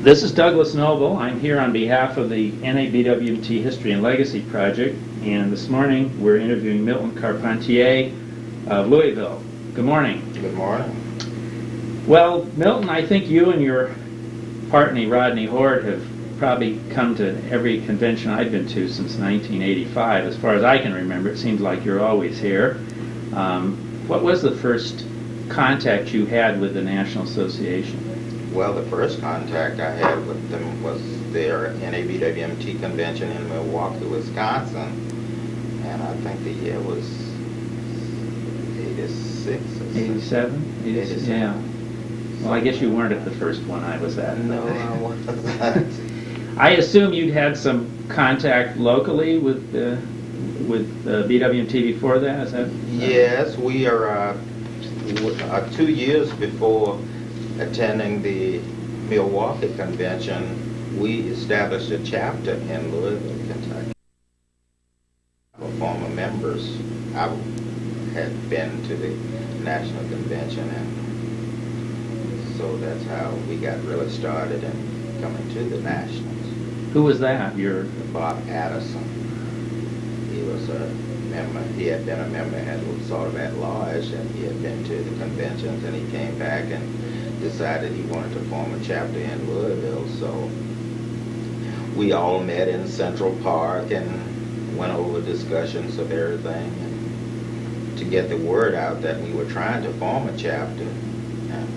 This is Douglas Noble. I'm here on behalf of the NABWMT History and Legacy Project, and this morning we're interviewing Milton Carpentier of Louisville. Good morning. Good morning. Well, Milton, I think you and your partner, Rodney Horde, have probably come to every convention I've been to since 1985. As far as I can remember, it seems like you're always here. What was the first contact you had with the National Association? Well, the first contact I had with them was their NABWMT convention in Milwaukee, Wisconsin, and I think the year was 86 or 87? 87. Yeah. Well, I guess you weren't at the first one I was at. No, I wasn't. I assume you'd had some contact locally with BWMT before that, is that? Yes, we are 2 years before attending the Milwaukee convention. We established a chapter in Louisville, Kentucky. Our former members, I had been to the national convention, and so that's how we got really started in coming to the nationals. Who was that? Bob Addison. He was a member. He had been a member sort of at large, and he had been to the conventions, and he came back and decided he wanted to form a chapter in Louisville. So we all met in Central Park and went over discussions of everything and to get the word out that we were trying to form a chapter. And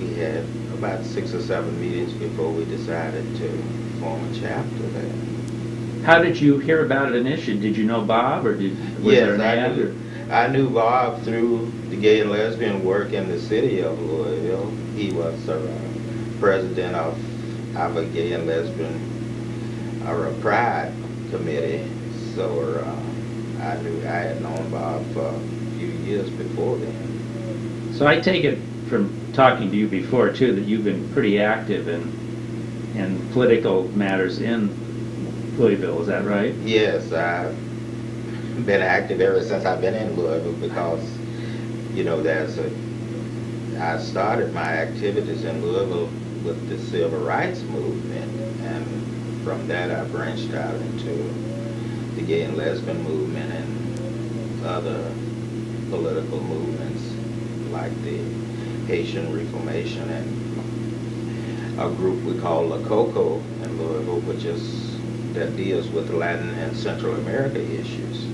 we had about 6 or 7 meetings before we decided to form a chapter there. How did you hear about it initially? Did you know Bob, or was there an ad? I knew Bob through the gay and lesbian work in the city of Louisville. He was president of our gay and lesbian pride committee. So I had known Bob for a few years before then. So I take it from talking to you before too that you've been pretty active in political matters in Louisville. Is that right? Yes, I've been active ever since I've been in Louisville because, you know, I started my activities in Louisville with the civil rights movement, and from that I branched out into the gay and lesbian movement and other political movements like the Haitian Reformation and a group we call La Coco in Louisville, that deals with Latin and Central America issues.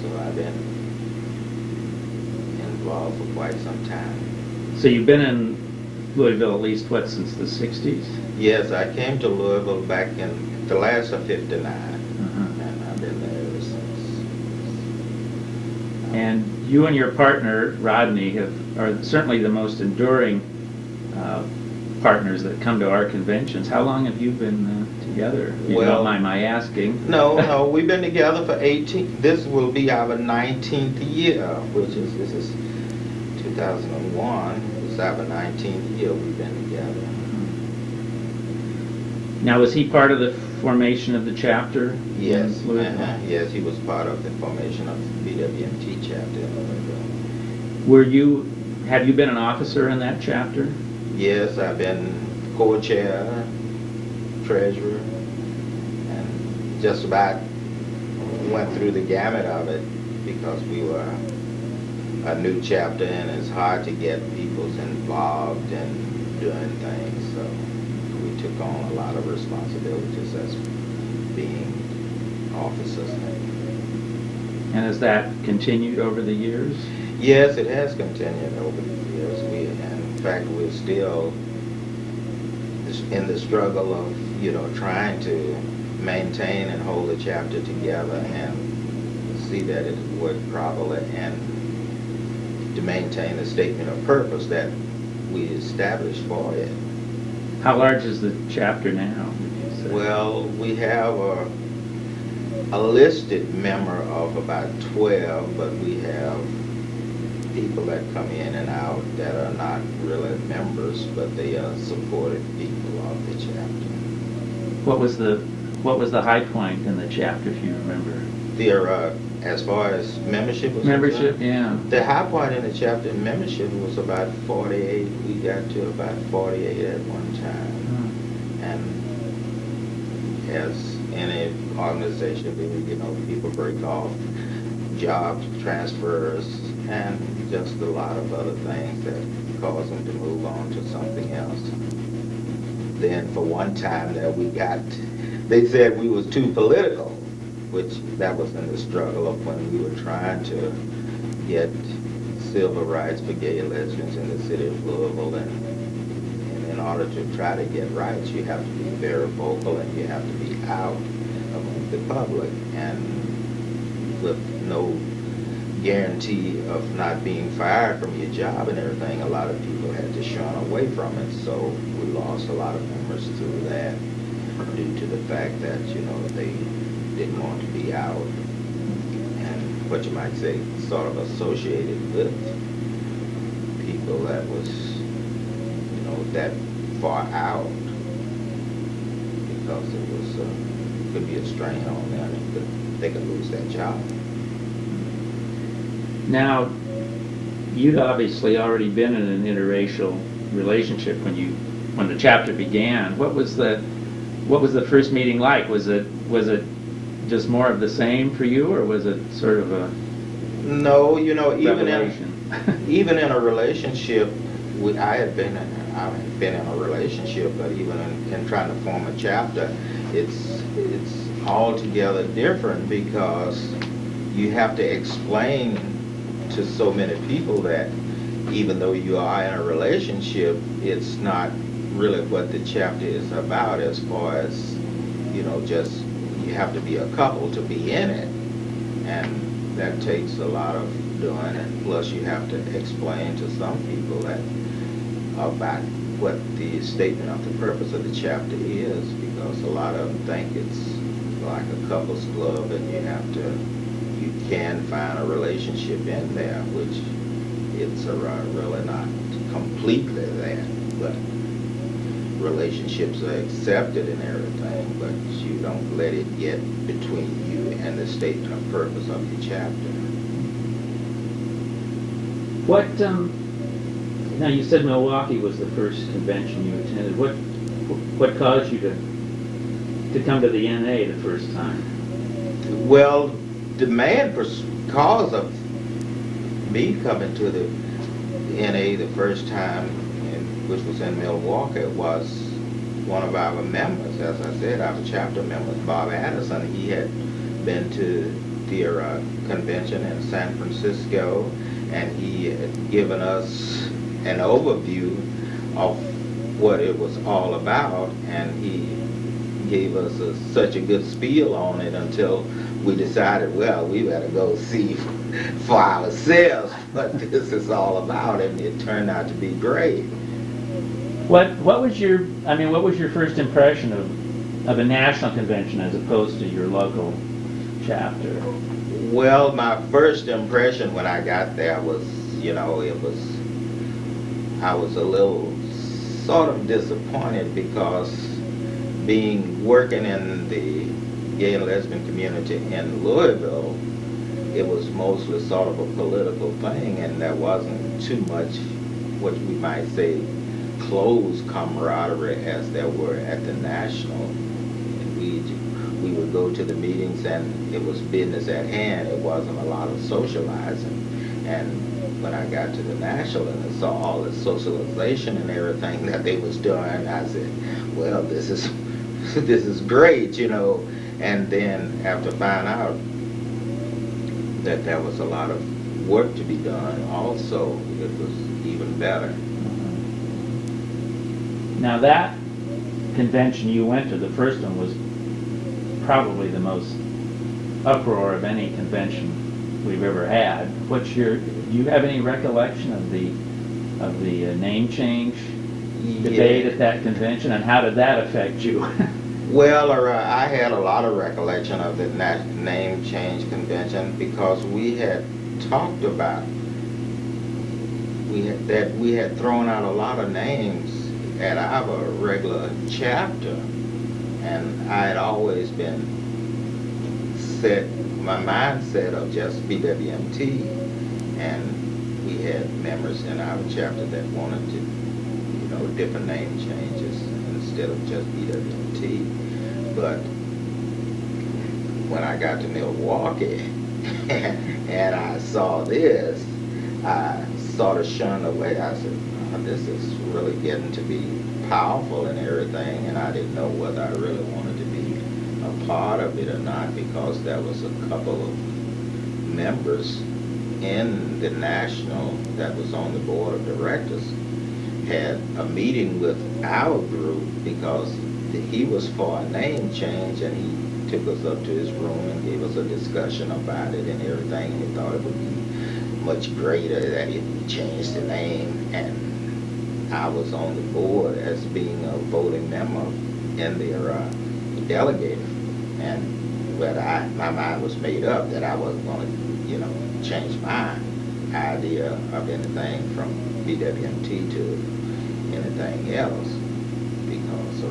So I've been involved for quite some time. So you've been in Louisville at least, since the 60s? Yes, I came to Louisville back in the last of '59, and I've been there ever since. And you and your partner, Rodney, are certainly the most enduring partners that come to our conventions. How long have you been together? If you don't mind my asking. No, we've been together for 18. This will be our 19th year, this is 2001. It's our 19th year we've been together. Now, was he part of the formation of the chapter? Yes, yes, he was part of the formation of the BWMT chapter in Louisville. Have you been an officer in that chapter? Yes, I've been co-chair, treasurer, and just about went through the gamut of it because we were a new chapter and it's hard to get people involved in doing things. So we took on a lot of responsibilities as being officers. And has that continued over the years? Yes, it has continued over the years. In fact, we're still in the struggle of, trying to maintain and hold the chapter together and see that it worked properly and to maintain the statement of purpose that we established for it. How large is the chapter now? Well, we have a listed member of about 12, but we have people that come in and out that are not really members, but they are supported people of the chapter. What was the high point in the chapter, if you remember? There, as far as membership was Membership, concerned, yeah. the high point in the chapter in membership was about 48. We got to about 48 at one time. And as any organization, people break off, job transfers, and just a lot of other things that cause them to move on to something else. Then for one time that they said we was too political, which that was in the struggle of when we were trying to get civil rights for gay and lesbians in the city of Louisville, and in order to try to get rights, you have to be very vocal and you have to be out among the public, and with no guarantee of not being fired from your job and everything, a lot of people had to shun away from it. So we lost a lot of members through that due to the fact that, they didn't want to be out and what you might say sort of associated with people that was, that far out, because it was could be a strain on them. They could lose that job. Now, you'd obviously already been in an interracial relationship when the chapter began. What was the first meeting like? Was it just more of the same for you, or was it sort of a No, even revelation? even in a relationship, I had been in a relationship, but even in trying to form a chapter, it's altogether different, because you have to explain to so many people that even though you are in a relationship, it's not really what the chapter is about, as far as, just you have to be a couple to be in it. And that takes a lot of doing, and plus you have to explain to some people about what the statement of the purpose of the chapter is, because a lot of them think it's like a couples club, and you can find a relationship in there, which it's really not completely that, but relationships are accepted and everything, but you don't let it get between you and the statement of purpose of the chapter. What, now you said Milwaukee was the first convention you attended. What caused you to come to the NA the first time? Well, the main cause of me coming to the NA the first time, which was in Milwaukee, was one of our members. As I said, our chapter member, Bob Addison. He had been to the convention in San Francisco, and he had given us an overview of what it was all about, and he gave us such a good spiel on it until we decided, well, we better go see for ourselves what this is all about, and it turned out to be great. What was your first impression of a national convention as opposed to your local chapter? Well, my first impression when I got there was, I was a little sort of disappointed, because working in the gay and lesbian community in Louisville, it was mostly sort of a political thing, and there wasn't too much, what we might say, close camaraderie as there were at the national. We would go to the meetings and it was business at hand. It wasn't a lot of socializing. And when I got to the national and I saw all the socialization and everything that they was doing, I said, well, this is great, And then after finding out that there was a lot of work to be done also, it was even better. Now that convention you went to, the first one, was probably the most uproar of any convention we've ever had. Do you have any recollection of the name change debate at that convention, and how did that affect you? Well, I had a lot of recollection of the name change convention, because we had talked about we had thrown out a lot of names at our regular chapter, and I had always been set my mindset of just BWMT, and we had members in our chapter that wanted to, different name changes instead of just BWMT. But when I got to Milwaukee and I saw this, I sort of shunned away. I said, oh, this is really getting to be powerful and everything, and I didn't know whether I really wanted to be a part of it or not, because there was a couple of members in the national that was on the board of directors had a meeting with our group because he was for a name change, and he took us up to his room and gave us a discussion about it and everything, and he thought it would be much greater that he changed the name. And I was on the board as being a voting member in their delegate, and my mind was made up that I wasn't going to, change my idea of anything from BWMT to anything else, because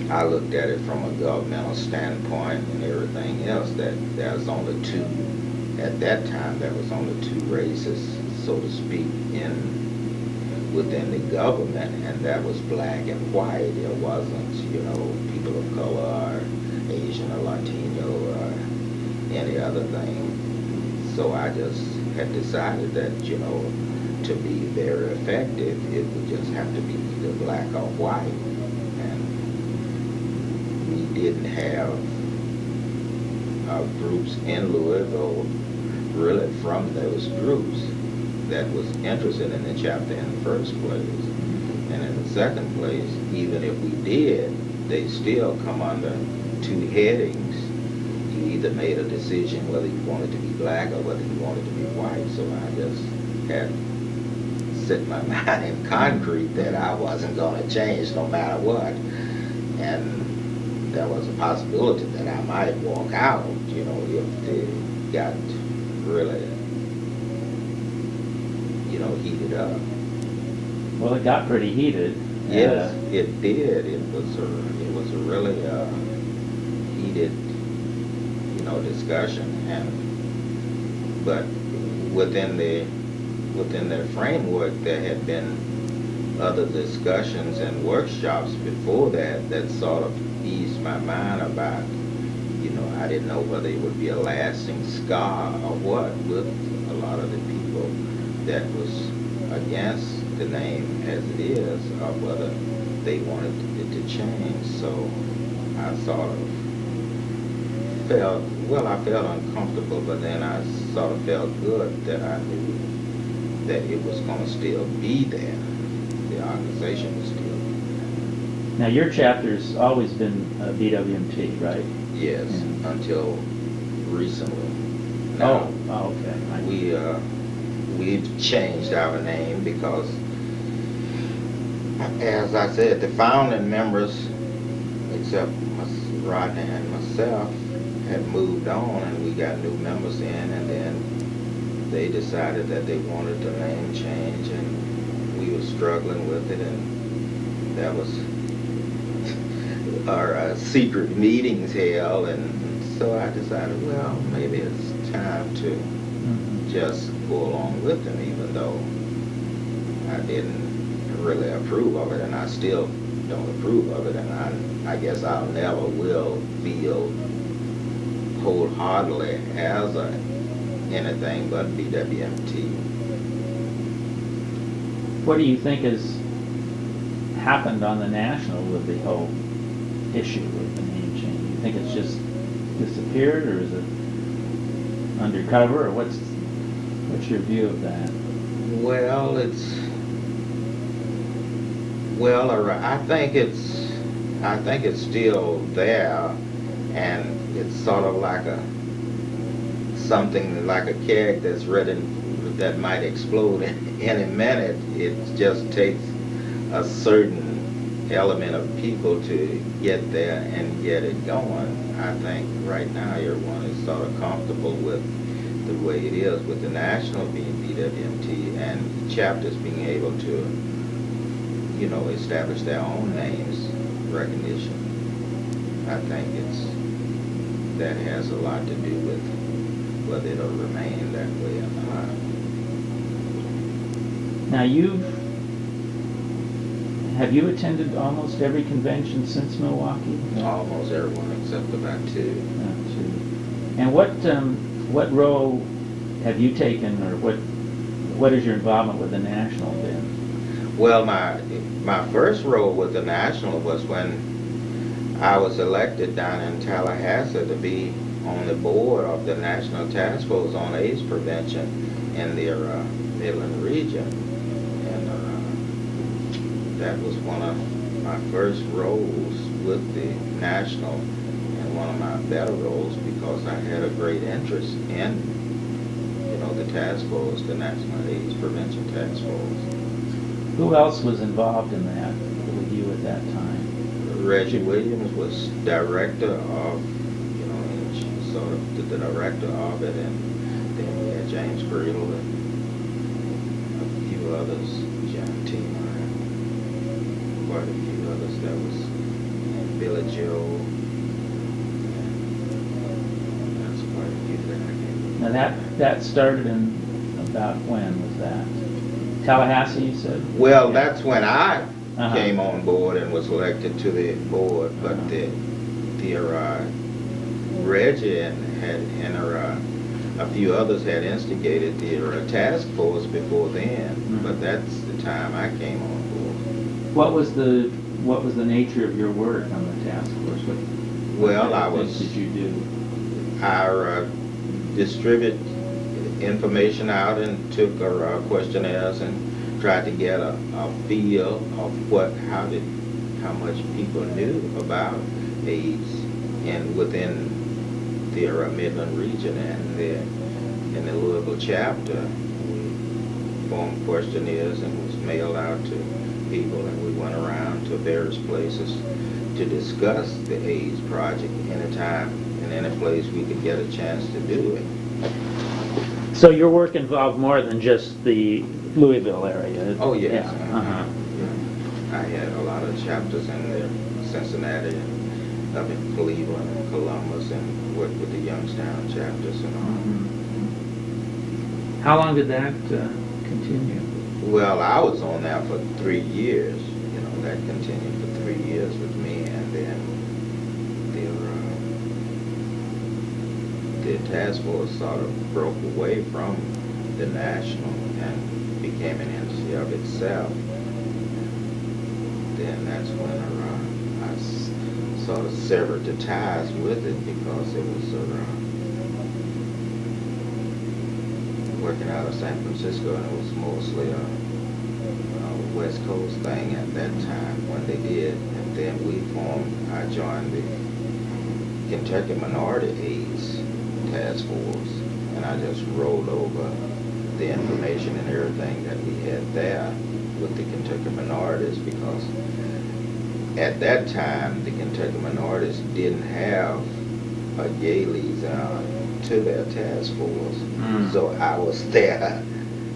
I looked at it from a governmental standpoint and everything else, that there's only two, at that time there was only two races, so to speak, within the government, and that was black and white. It wasn't, people of color or Asian or Latino or any other thing. So I just had decided that, to be very effective, it would just have to be either black or white. And we didn't have groups in Louisville really from those groups that was interested in the chapter in the first place. And in the second place, even if we did, they still come under two headings. You either made a decision whether you wanted to be black or whether you wanted to be white. So I just had set my mind in concrete that I wasn't going to change no matter what. And there was a possibility that I might walk out, if it got really, heated up. Well, it got pretty heated. Yes, it did. It was a really heated, discussion, but within their framework, there had been other discussions and workshops before that sort of eased my mind about, I didn't know whether it would be a lasting scar or what with a lot of the people that was against the name as it is, or whether they wanted it to change. So I sort of felt uncomfortable, but then I sort of felt good that I knew that it was going to still be there. The organization was still there. Now, your chapter's always been BWMT, right? Yes, Yeah. Until recently. Now, okay. We've changed our name because, as I said, the founding members, except Rodney and myself, had moved on, and we got new members in, and then they decided that they wanted the name change, and we were struggling with it, and that was our secret meetings held, and so I decided, well, maybe it's time to just go along with them, even though I didn't really approve of it, and I still don't approve of it, and I guess I'll never will feel wholeheartedly as anything but BWMT. What do you think has happened on the national with the whole issue with the name change? You think it's just disappeared, or is it undercover, or what's your view of that? Well, I think it's still there, and it's sort of like something like a keg that's ready, that might explode any minute. It just takes a certain element of people to get there and get it going. I think right now everyone is sort of comfortable with the way it is, with the national being BWMT and chapters being able to, establish their own names, recognition. I think that has a lot to do with whether it'll remain that way or not. Now have you attended almost every convention since Milwaukee? Almost everyone except about two. Two. And what role have you taken, or what is your involvement with the National been? Well, my first role with the National was when I was elected down in Tallahassee to be on the board of the National Task Force on AIDS Prevention in their Midland region. And that was one of my first roles with the National, and one of my better roles because I had a great interest in, the task force, the National AIDS Prevention Task Force. Who else was involved in that with you at that time? Reggie Williams was director of, sort of the director of it, and then we had James Creedle and a few others, John Tima, and quite a few others. That was, and Billy Joe, and that's quite a few that I can. Now that started in about when was that? Tallahassee, you said? Well, that's when I Uh-huh. came on board and was elected to the board, but Uh-huh. Reggie and a few others had instigated the task force before then, but that's the time I came on board. What was the nature of your work on the task force? What things did you do? I distributed information out and took questionnaires and tried to get a feel of how much people knew about AIDS and within the Midland region, and in the Louisville chapter we formed questionnaires and was mailed out to people, and we went around to various places to discuss the AIDS project anytime and any place we could get a chance to do it. So your work involved more than just the Louisville area? Oh, yes. Yeah. Uh-huh. I had a lot of chapters in there, Cincinnati and up in Cleveland and Columbus, and worked with the Youngstown chapters and all. Mm-hmm. How long did that continue? Well, I was on that for 3 years. That continued for 3 years with me, and then the task force sort of broke away from the National and became an entity of itself. Then that's when I sort of severed the ties with it, because it was working out of San Francisco, and it was mostly a West Coast thing at that time when they did. And then I joined the Kentucky Minority AIDS Task Force, and I just rolled over the information and everything that we had there with the Kentucky minorities, because at that time the Kentucky minorities didn't have a gay liaison to their task force. So I was there,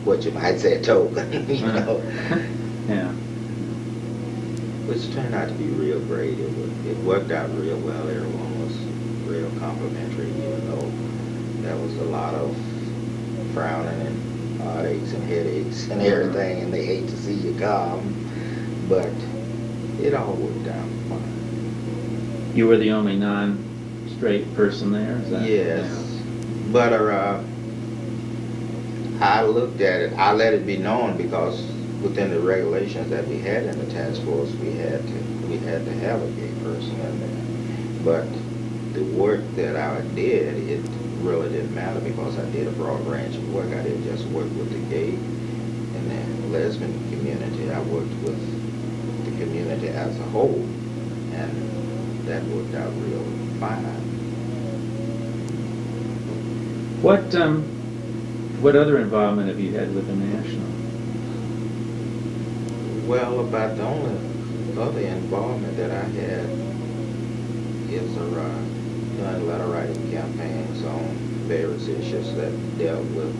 what you might say, a token, Yeah. Which turned out to be real great. It worked out real well. Everyone was real complimentary, even though there was a lot of frowning and heartaches and headaches and everything, and they hate to see you come, but it all worked out fine. You were the only non-straight person there? Is that? Yes. Yeah. But I looked at it, I let it be known, because within the regulations that we had in the task force, we had to have a gay person in there. But the work that I did, it really didn't matter, because I did a broad range of work. I didn't just work with the gay and the lesbian community. I worked with the community as a whole, and that worked out real fine. What other involvement have you had with the National? Well, about the only other involvement that I had is doing letter writing campaigns on various issues that dealt with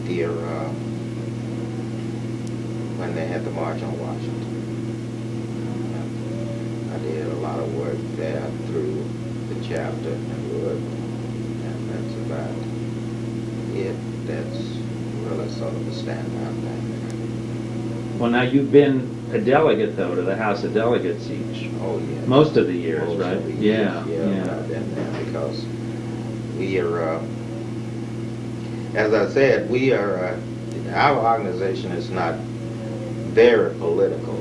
their when they had the March on Washington. I did a lot of work there through the chapter in Louisville, and that's about it. That's really sort of a standout thing. Well, now you've been a delegate though to the House of Delegates each. Oh, yeah. Most of the years, Most right? of the Yeah, years, yeah. I've been there because we are, as I said, we are, our organization is not very political,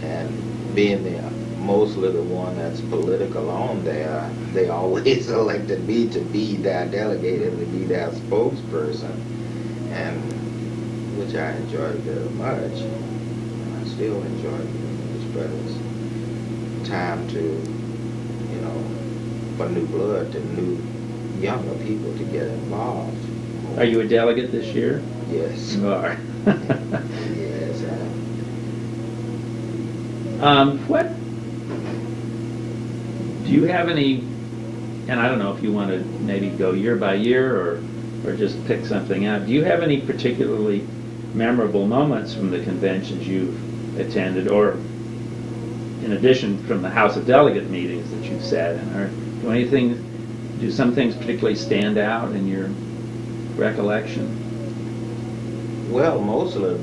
and being mostly the one that's political on there, they always elected me to be their delegate and to be their spokesperson, and which I enjoyed very much, and I still enjoy it very much, but it's time to, you know, for new blood, to new younger people to get involved. Are you a delegate this year? Yes. You are. Yes. What do you have any? And I don't know if you want to maybe go year by year or just pick something out. Do you have any particularly memorable moments from the conventions you've attended, or in addition from the House of Delegate meetings that you've sat in? Or do some things particularly stand out in your recollection? Well, most of the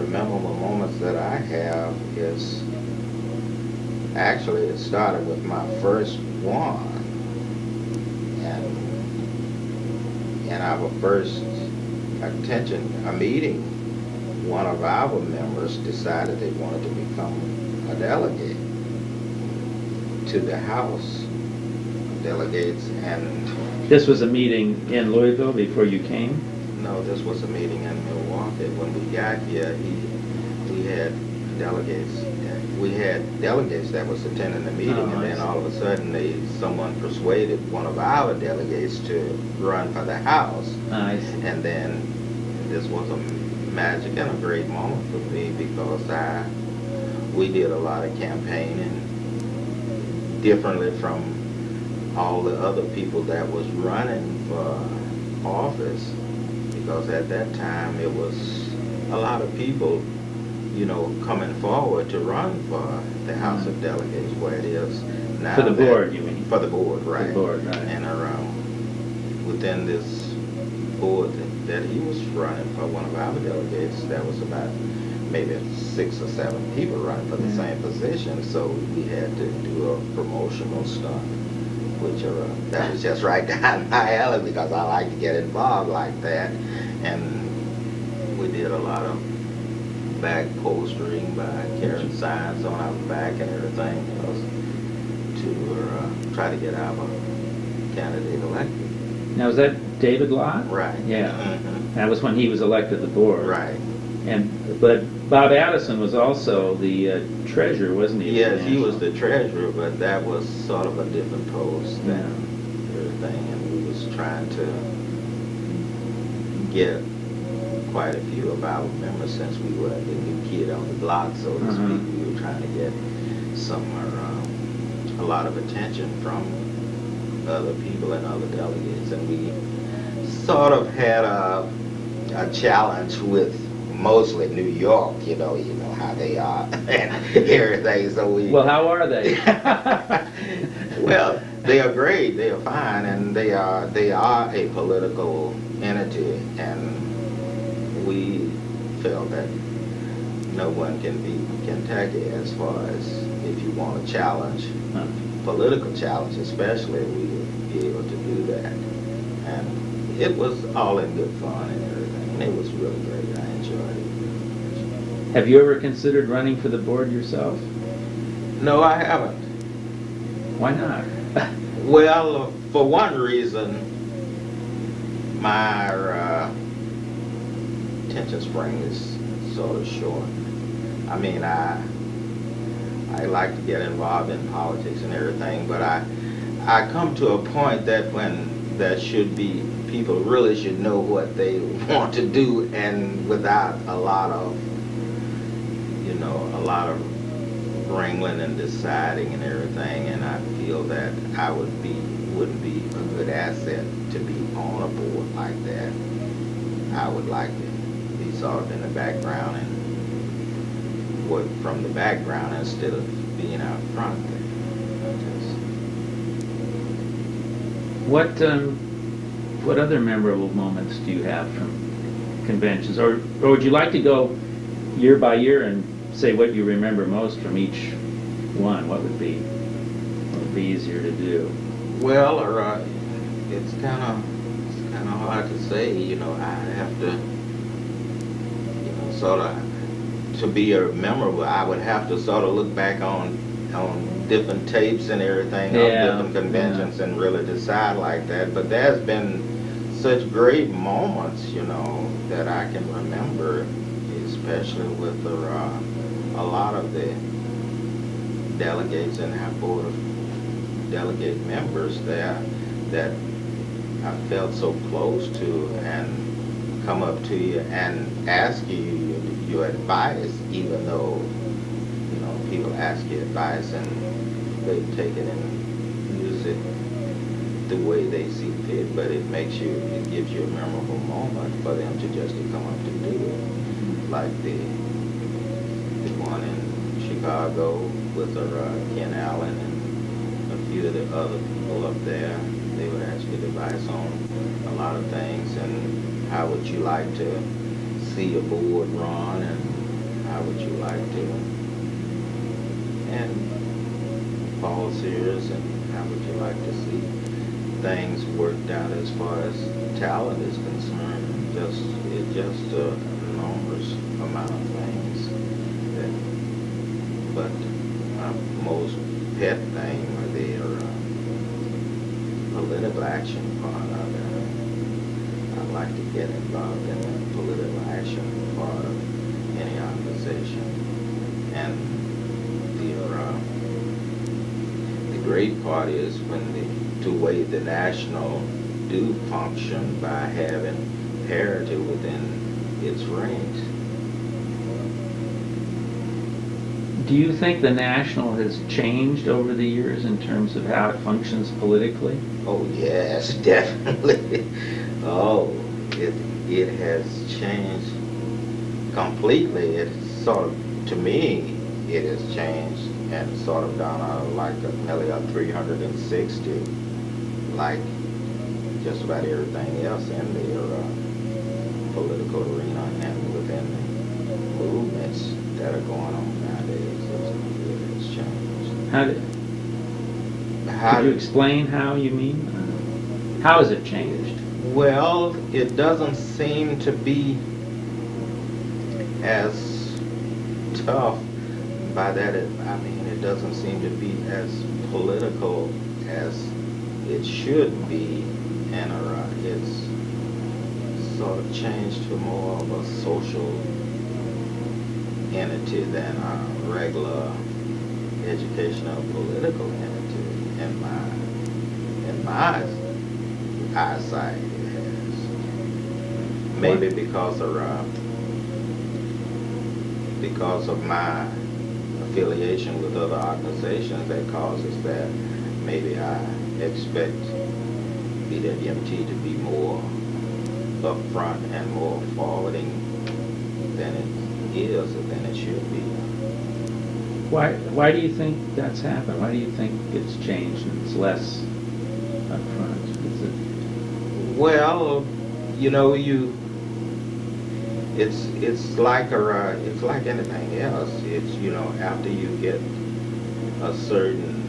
memorable moments that I have is actually it started with my first one, and our first a meeting. One of our members decided they wanted to become a delegate to the House of Delegates, and This was a meeting in Louisville before you came? no, this was a meeting in Milwaukee. When we got here, we had delegates. We had delegates that was attending the meeting, Oh, and then all of a sudden, someone persuaded one of our delegates to run for the House. I see. And then this was a magic and a great moment for me because we did a lot of campaigning differently from all the other people that was running for office, because at that time it was a lot of people, you know, coming forward to run for the House of Delegates, where it is now. For the board, you mean? For the board, right. For the board, right. And within this board that he was running for, one of our delegates, that was about maybe 6 or 7 people running for the same position, so we had to do a promotional stunt, which that was just right down my alley because I like to get involved like that. And we did a lot of back postering by carrying signs on our back and everything, to try to get our candidate elected. Now, was that David Lott? Right. Yeah. Mm-hmm. That was when he was elected to the board. Right. But Bob Addison was also the treasurer, wasn't he? Yes, he was the treasurer, but that was sort of a different post than everything, and we was trying to get quite a few of our members, since we were the new kid on the block, so to speak. We were trying to get a lot of attention from other people and other delegates, and we sort of had a challenge with mostly New York, you know how they are and everything. So Well, how are they? Well, they are great. They are fine, and they are a political entity, and we felt that no one can be Kentucky as far as if you want a challenge, political challenge especially, we would be able to do that. And it was all in good fun and everything, and it was really great. I enjoyed it. Have you ever considered running for the board yourself? No, I haven't. Why not? Well, for one reason, my attention spring is sort of short. I mean, I like to get involved in politics and everything, but I come to a point that when there should be, people really should know what they want to do, and without a lot of wrangling and deciding and everything, and I feel that I wouldn't be a good asset to be on a board like that. I would like to be sort of in the background and work from the background instead of being out front there. What other memorable moments do you have from conventions? Or would you like to go year by year and say what you remember most from each one? What would be easier to do? Well, it's kind of hard to say. I have to, sort of, to be memorable. I would have to sort of look back on different tapes and everything, on Yeah, different conventions, and really decide like that. But there's been such great moments, that I can remember, especially with a lot of the delegates and our board of delegate members there that I felt so close to, and come up to you and ask you your advice, even though people ask you advice and they take it and use it the way they see fit, but it gives you a memorable moment for them to just to come up to do it, like the one in Chicago with Ken Allen and a few of the other people up there. They would ask you advice on a lot of things, and how would you like to see a board run, and how would you like to, and Paul Sears, and how would you like to see things worked out as far as talent is concerned. Just an enormous amount of things. But my most pet thing are their political action part of it. I'd like to get involved in the political action part of any organization. And the great part is when to way the national do function by having parity within its ranks. Do you think the National has changed over the years in terms of how it functions politically? Oh yes, definitely. Oh, it has changed completely. It's sort of, to me, it has changed and sort of done nearly a 360, like just about everything else in the political arena and within the movements that are going on nowadays. It's changed. Could you explain how you mean? How has it changed? Well, it doesn't seem to be as tough. By that, I mean it doesn't seem to be as political as it should be, and it's sort of changed to more of a social entity than a regular educational political entity. In my eyesight, it has. Maybe because of my affiliation with other organizations, that causes that. Maybe I expect BWMT to be more upfront and more forwarding than it is, or than it should be. Why do you think that's happened? Why do you think it's changed and it's less upfront? Is it... Well, it's like anything else. It's after you get a certain